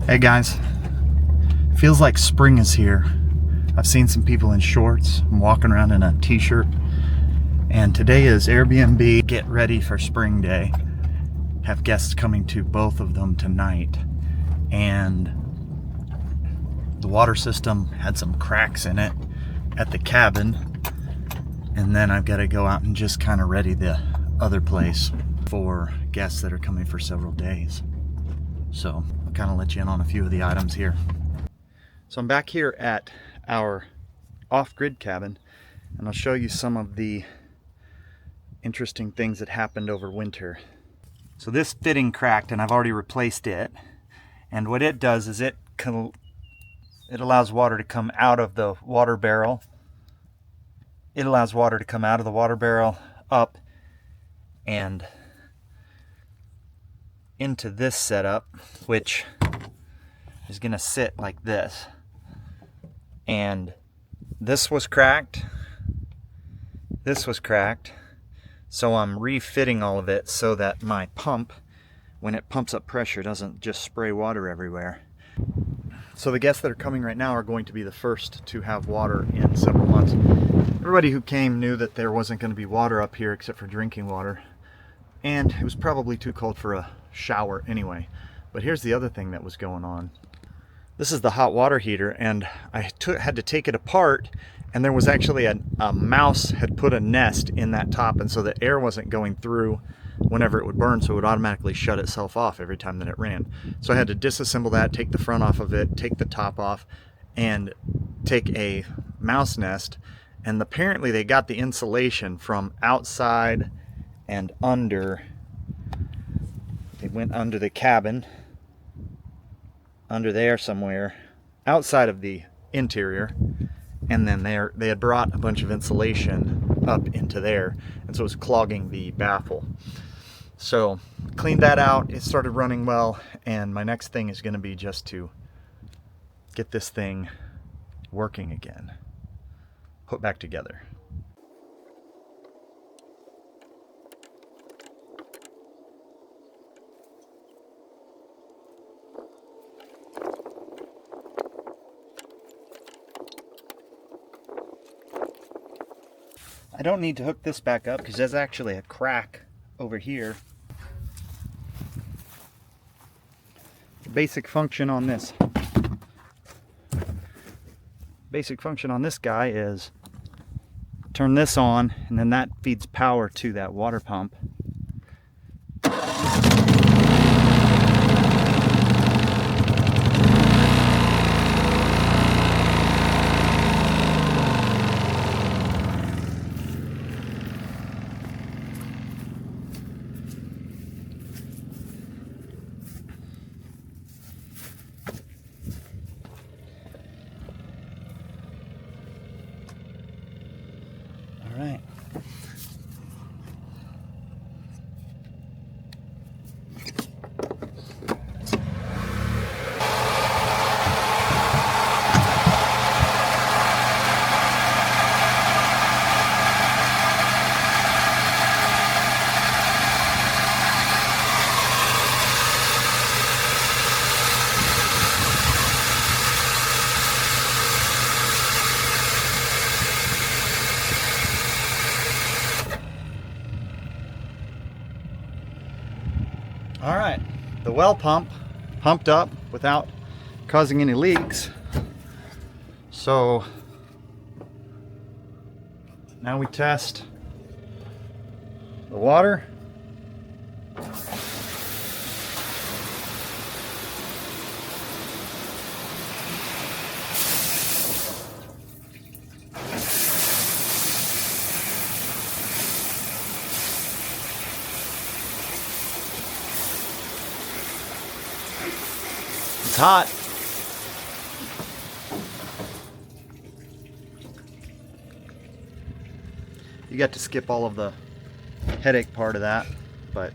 Hey guys, feels like spring is here. I've seen some people in shorts. I'm walking around in a t-shirt. And today is Airbnb get ready for spring day. Have guests coming to both of them tonight. And the water system had some cracks in it at the cabin. And then I've got to go out and just kind of ready the other place for guests that are coming for several days. So I'll kind of let you in on a few of the items here. So I'm back here at our off-grid cabin, and I'll show you some of the interesting things that happened over winter. So this fitting cracked, and I've already replaced it. And what it does is it allows water to come out of the water barrel. It allows water to come out of the water barrel up and into this setup, which is going to sit like this. And this was cracked. This was cracked. So I'm refitting all of it so that my pump, when it pumps up pressure, doesn't just spray water everywhere. So the guests that are coming right now are going to be the first to have water in several months. Everybody who came knew that there wasn't going to be water up here except for drinking water. And it was probably too cold for a shower anyway. But here's the other thing that was going on. This is the hot water heater, and I had to take it apart, and there was actually a mouse had put a nest in that top, and so the air wasn't going through whenever it would burn, so it would automatically shut itself off every time that it ran. So I had to disassemble that, take the front off of it, take the top off, and take a mouse nest. And apparently they got the insulation from outside and under. They went under the cabin, under there somewhere, outside of the interior, and then they had brought a bunch of insulation up into there, and so it was clogging the baffle. So cleaned that out, it started running well, and my next thing is going to be just to get this thing working again, put back together. I don't need to hook this back up because there's actually a crack over here. The basic function on this guy is turn this on, and then that feeds power to that water pump. Right. All right, the well pump pumped up without causing any leaks. So now we test the water. It's hot. You got to skip all of the headache part of that, but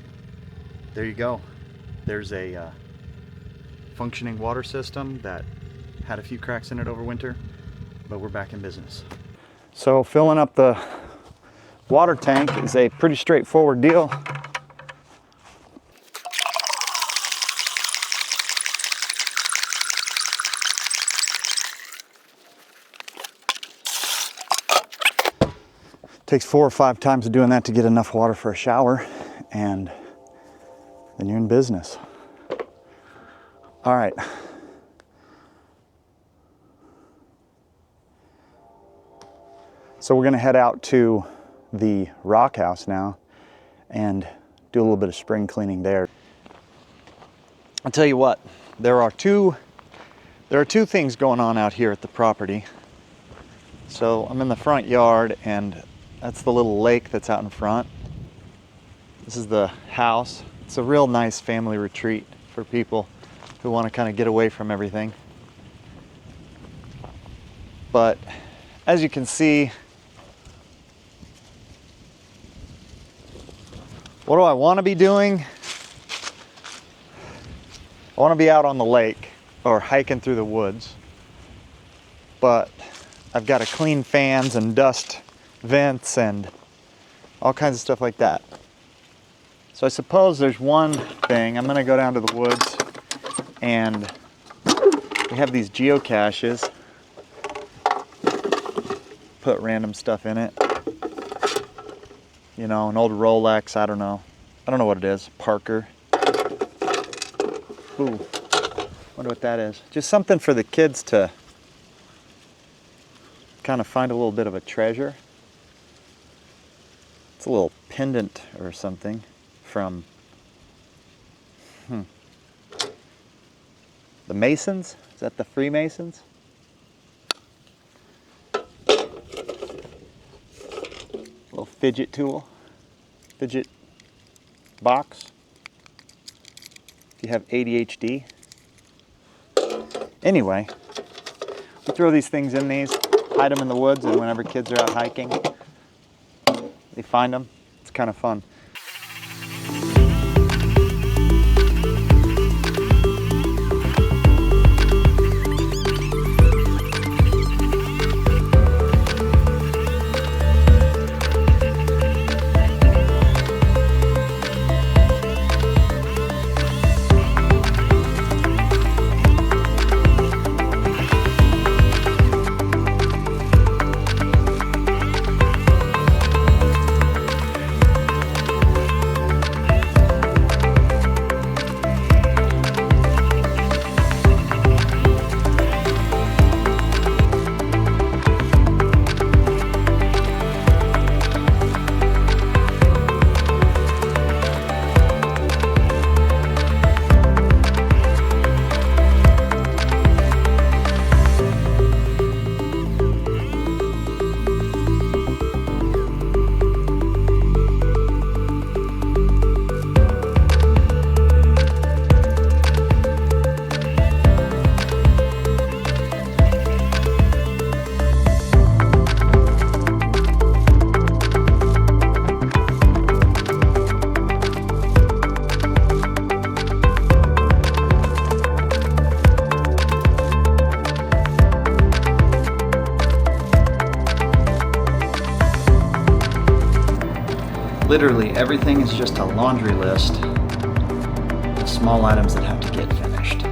there you go. There's a functioning water system that had a few cracks in it over winter, but we're back in business. So filling up the water tank is a pretty straightforward deal. Takes 4 or 5 times of doing that to get enough water for a shower, and then you're in business. All right. So we're gonna head out to the rock house now and do a little bit of spring cleaning there. I'll tell you what, there are two things going on out here at the property. So I'm in the front yard, and that's the little lake that's out in front. This is the house. It's a real nice family retreat for people who want to kind of get away from everything. But as you can see, what do I want to be doing? I want to be out on the lake or hiking through the woods, but I've got to clean fans and dust vents and all kinds of stuff like that. So I suppose there's one thing. I'm going to go down to the woods, and we have these geocaches. Put random stuff in it. You know, an old Rolex, I don't know what it is, Parker. Ooh, wonder what that is. Just something for the kids to kind of find a little bit of a treasure. It's a little pendant or something from the Masons? Is that the Freemasons? Little fidget tool, fidget box. If you have ADHD. Anyway, we throw these things in these, hide them in the woods, and whenever kids are out hiking, they find them. It's kind of fun. Literally everything is just a laundry list of small items that have to get finished.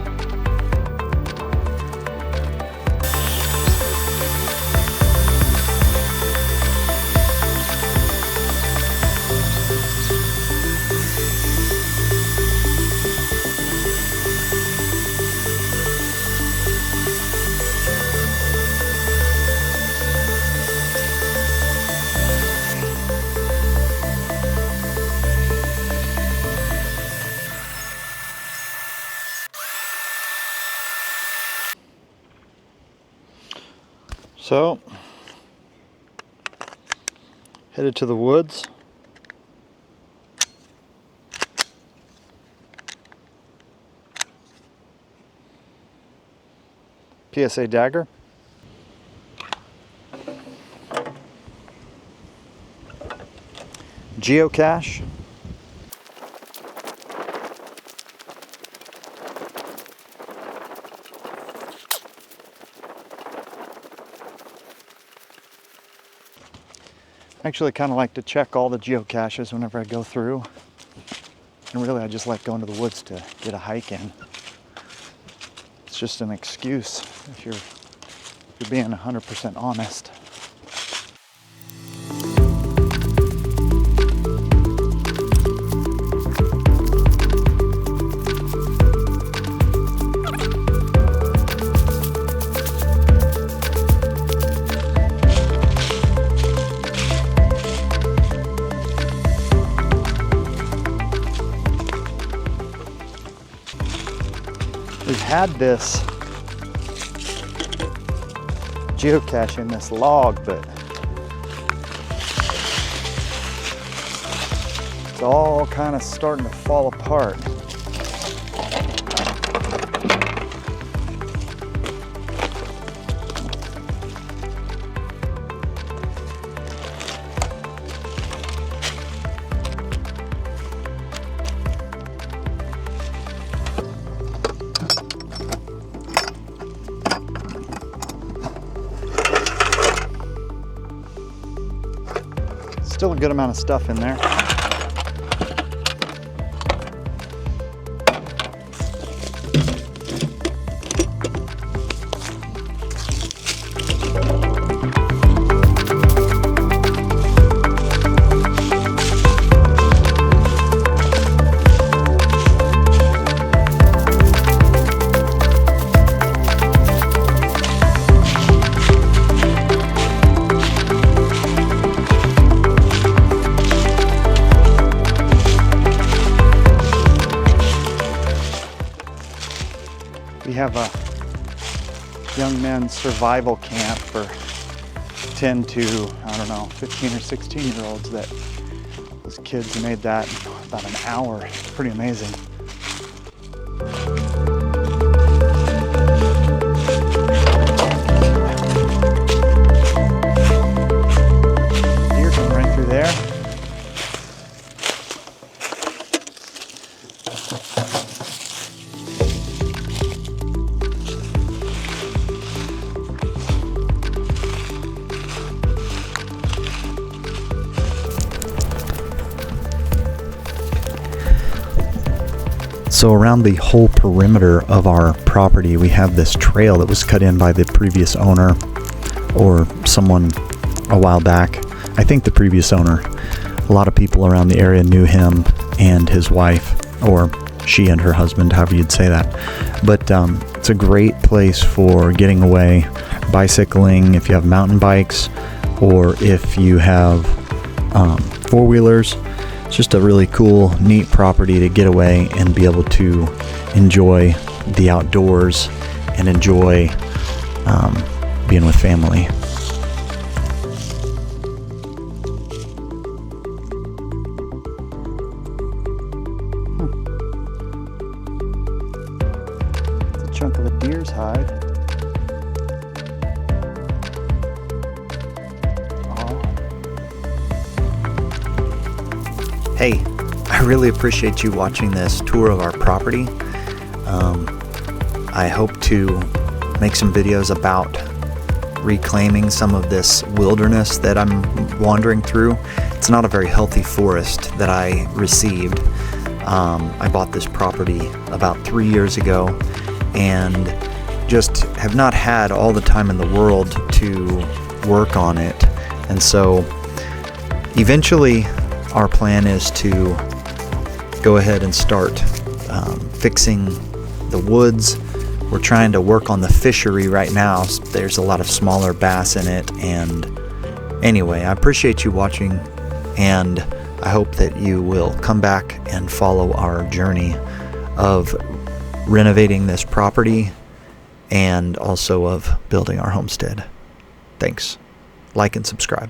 So, headed to the woods. PSA dagger. Geocache. I actually kind of like to check all the geocaches whenever I go through. And really I just like going to the woods to get a hike in. It's just an excuse if you're being 100% honest. We've had this geocache in this log, but it's all kind of starting to fall apart. Still a good amount of stuff in there. We have a young men's survival camp for 10 to, I don't know, 15 or 16-year-olds that those kids made that in about an hour. It's pretty amazing. Deer come right through there. So around the whole perimeter of our property, we have this trail that was cut in by the previous owner or someone a while back. I think the previous owner. A lot of people around the area knew him and his wife, or she and her husband, however you'd say that. But it's a great place for getting away, bicycling, if you have mountain bikes, or if you have four-wheelers. It's just a really cool, neat property to get away and be able to enjoy the outdoors and enjoy being with family. It's a chunk of a deer's hide. Hey, I really appreciate you watching this tour of our property. I hope to make some videos about reclaiming some of this wilderness that I'm wandering through. It's not a very healthy forest that I received. I bought this property about 3 years ago and just have not had all the time in the world to work on it. And so eventually our plan is to go ahead and start fixing the woods. We're trying to work on the fishery right now. There's a lot of smaller bass in it. And anyway, I appreciate you watching, and I hope that you will come back and follow our journey of renovating this property and also of building our homestead. Thanks. Like and subscribe.